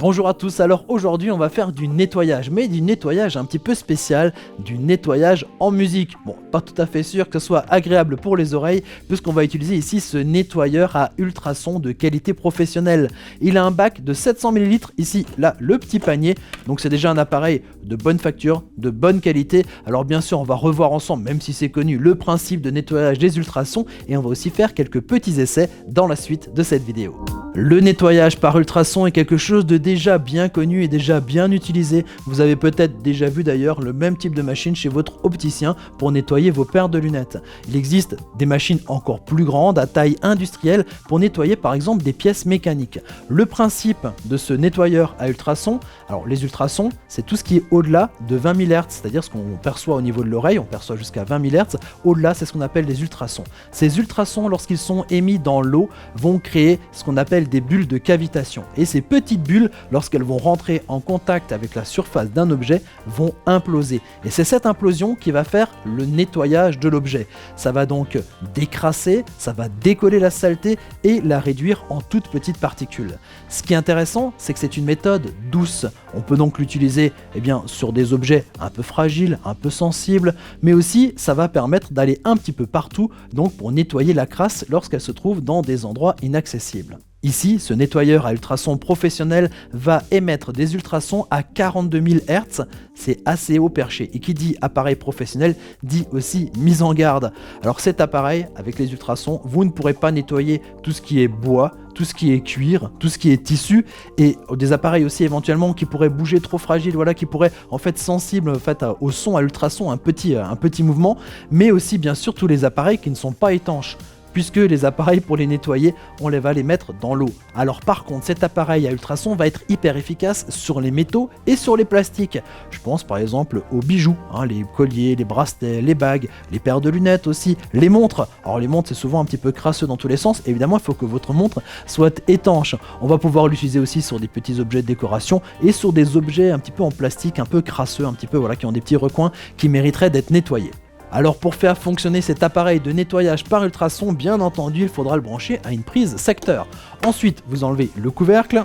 Bonjour à tous, alors aujourd'hui on va faire du nettoyage, mais du nettoyage un petit peu spécial, du nettoyage en musique. Bon, pas tout à fait sûr que ce soit agréable pour les oreilles, puisqu'on va utiliser ici ce nettoyeur à ultrasons de qualité professionnelle. Il a un bac de 700 ml, ici, là, le petit panier, donc c'est déjà un appareil de bonne facture, de bonne qualité. Alors bien sûr on va revoir ensemble, même si c'est connu, le principe de nettoyage des ultrasons, et on va aussi faire quelques petits essais dans la suite de cette vidéo. Le nettoyage par ultrasons est quelque chose de déjà bien connu et déjà bien utilisé. Vous avez peut-être déjà vu d'ailleurs le même type de machine chez votre opticien pour nettoyer vos paires de lunettes. Il existe des machines encore plus grandes à taille industrielle pour nettoyer par exemple des pièces mécaniques. Le principe de ce nettoyeur à ultrasons, alors les ultrasons c'est tout ce qui est au-delà de 20 000 Hz, c'est-à-dire ce qu'on perçoit au niveau de l'oreille, on perçoit jusqu'à 20 000 Hz, au-delà c'est ce qu'on appelle les ultrasons. Ces ultrasons lorsqu'ils sont émis dans l'eau vont créer ce qu'on appelle des bulles de cavitation, et ces petites bulles, lorsqu'elles vont rentrer en contact avec la surface d'un objet, vont imploser, et c'est cette implosion qui va faire le nettoyage de l'objet. Ça va donc décrasser, ça va décoller la saleté et la réduire en toutes petites particules. Ce qui est intéressant, c'est que c'est une méthode douce. On peut donc l'utiliser sur des objets un peu fragiles, un peu sensibles, mais aussi ça va permettre d'aller un petit peu partout, donc pour nettoyer la crasse lorsqu'elle se trouve dans des endroits inaccessibles. Ici, ce nettoyeur à ultrasons professionnel va émettre des ultrasons à 42 000 Hz, c'est assez haut perché, et qui dit appareil professionnel dit aussi mise en garde. Alors cet appareil, avec les ultrasons, vous ne pourrez pas nettoyer tout ce qui est bois, tout ce qui est cuir, tout ce qui est tissu, et des appareils aussi éventuellement qui pourraient bouger trop fragiles, voilà, qui pourraient en fait sensibles au son à ultrasons, un petit mouvement, mais aussi bien sûr tous les appareils qui ne sont pas étanches, puisque les appareils pour les nettoyer, on va les mettre dans l'eau. Alors par contre, cet appareil à ultrasons va être hyper efficace sur les métaux et sur les plastiques. Je pense par exemple aux bijoux, les colliers, les bracelets, les bagues, les paires de lunettes aussi, les montres. Alors les montres c'est souvent un petit peu crasseux dans tous les sens, évidemment il faut que votre montre soit étanche. On va pouvoir l'utiliser aussi sur des petits objets de décoration et sur des objets un petit peu en plastique, un peu crasseux, un petit peu qui ont des petits recoins qui mériteraient d'être nettoyés. Alors pour faire fonctionner cet appareil de nettoyage par ultrasons, bien entendu, il faudra le brancher à une prise secteur. Ensuite, vous enlevez le couvercle.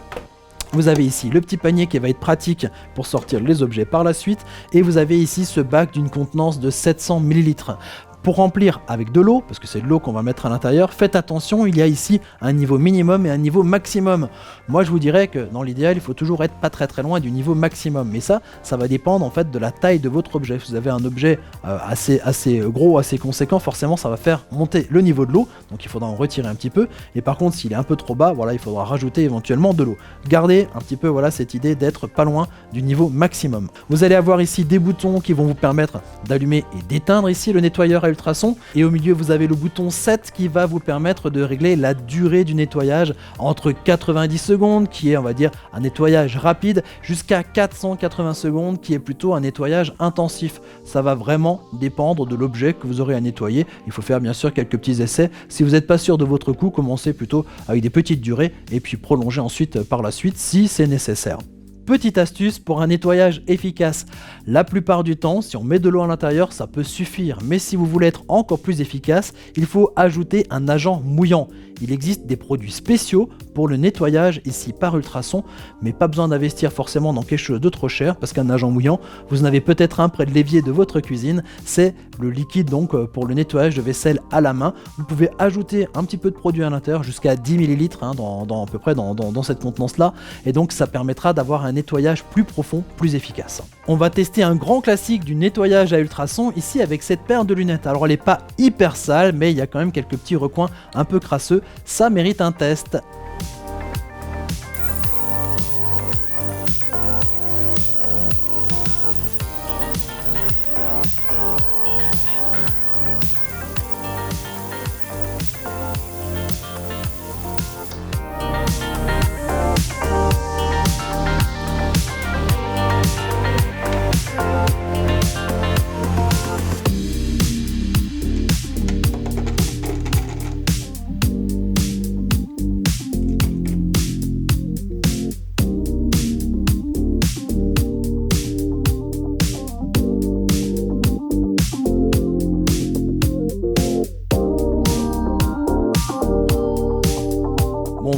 Vous avez ici le petit panier qui va être pratique pour sortir les objets par la suite. Et vous avez ici ce bac d'une contenance de 700 ml. Pour remplir avec de l'eau, parce que c'est de l'eau qu'on va mettre à l'intérieur, faites attention, il y a ici un niveau minimum et un niveau maximum. Moi je vous dirais que dans l'idéal, il faut toujours être pas très loin du niveau maximum. Mais ça va dépendre en fait de la taille de votre objet. Si vous avez un objet assez gros, assez conséquent, forcément ça va faire monter le niveau de l'eau. Donc il faudra en retirer un petit peu. Et par contre, s'il est un peu trop bas, il faudra rajouter éventuellement de l'eau. Gardez un petit peu cette idée d'être pas loin du niveau maximum. Vous allez avoir ici des boutons qui vont vous permettre d'allumer et d'éteindre ici le nettoyeur à ultrasons, et au milieu vous avez le bouton 7 qui va vous permettre de régler la durée du nettoyage entre 90 secondes qui est on va dire un nettoyage rapide jusqu'à 480 secondes qui est plutôt un nettoyage intensif. Ça va vraiment dépendre de l'objet que vous aurez à nettoyer. Il faut faire bien sûr quelques petits essais. Si vous n'êtes pas sûr de votre coup, commencez plutôt avec des petites durées et puis prolongez ensuite par la suite si c'est nécessaire. Petite astuce pour un nettoyage efficace. La plupart du temps, si on met de l'eau à l'intérieur, ça peut suffire. Mais si vous voulez être encore plus efficace, il faut ajouter un agent mouillant. Il existe des produits spéciaux pour le nettoyage ici par ultrasons, mais pas besoin d'investir forcément dans quelque chose de trop cher, parce qu'un agent mouillant, vous en avez peut-être un près de l'évier de votre cuisine, c'est le liquide donc pour le nettoyage de vaisselle à la main. Vous pouvez ajouter un petit peu de produit à l'intérieur, jusqu'à 10 ml à peu près dans cette contenance-là, et donc ça permettra d'avoir un nettoyage plus profond, plus efficace. On va tester un grand classique du nettoyage à ultrasons ici avec cette paire de lunettes. Alors elle n'est pas hyper sale, mais il y a quand même quelques petits recoins un peu crasseux, ça mérite un test.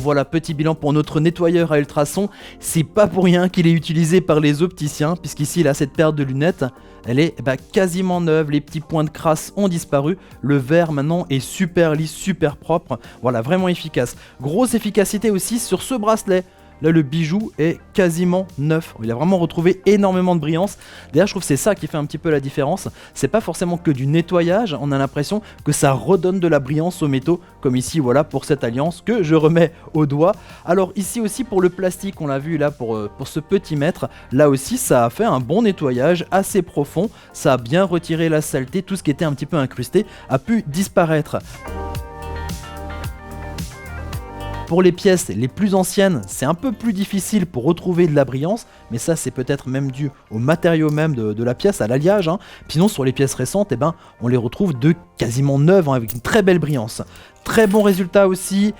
voilà, petit bilan pour notre nettoyeur à ultrasons. C'est pas pour rien qu'il est utilisé par les opticiens, puisqu'ici là cette paire de lunettes, elle est quasiment neuve, les petits points de crasse ont disparu, le verre maintenant est super lisse, super propre, voilà, vraiment efficace. Grosse efficacité aussi sur ce bracelet. Là, le bijou est quasiment neuf. Il a vraiment retrouvé énormément de brillance. D'ailleurs, je trouve que c'est ça qui fait un petit peu la différence. C'est pas forcément que du nettoyage. On a l'impression que ça redonne de la brillance aux métaux. Comme ici, voilà, pour cette alliance que je remets au doigt. Alors ici aussi, pour le plastique, on l'a vu là pour ce petit mètre. Là aussi, ça a fait un bon nettoyage assez profond. Ça a bien retiré la saleté. Tout ce qui était un petit peu incrusté a pu disparaître. Pour les pièces les plus anciennes, c'est un peu plus difficile pour retrouver de la brillance, mais ça c'est peut-être même dû au matériau même de la pièce, à l'alliage. Sinon sur les pièces récentes, on les retrouve de quasiment neuves, avec une très belle brillance. Très bon résultat aussi,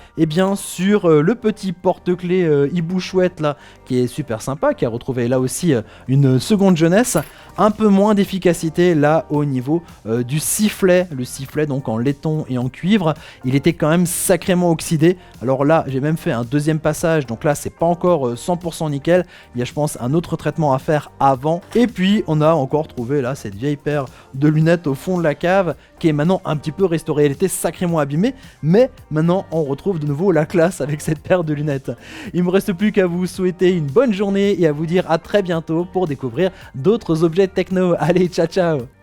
sur le petit porte-clés hibou chouette là, qui est super sympa, qui a retrouvé là aussi une seconde jeunesse. Un peu moins d'efficacité là au niveau du sifflet, le sifflet donc en laiton et en cuivre, il était quand même sacrément oxydé. Alors là j'ai même fait un deuxième passage, donc là c'est pas encore 100% nickel, il y a je pense un autre traitement à faire avant. Et puis on a encore trouvé là cette vieille paire de lunettes au fond de la cave, qui est maintenant un petit peu restaurée, elle était sacrément abîmée, mais maintenant on retrouve de nouveau la classe avec cette paire de lunettes. Il me reste plus qu'à vous souhaiter une bonne journée et à vous dire à très bientôt pour découvrir d'autres objets techno. Allez, ciao ciao!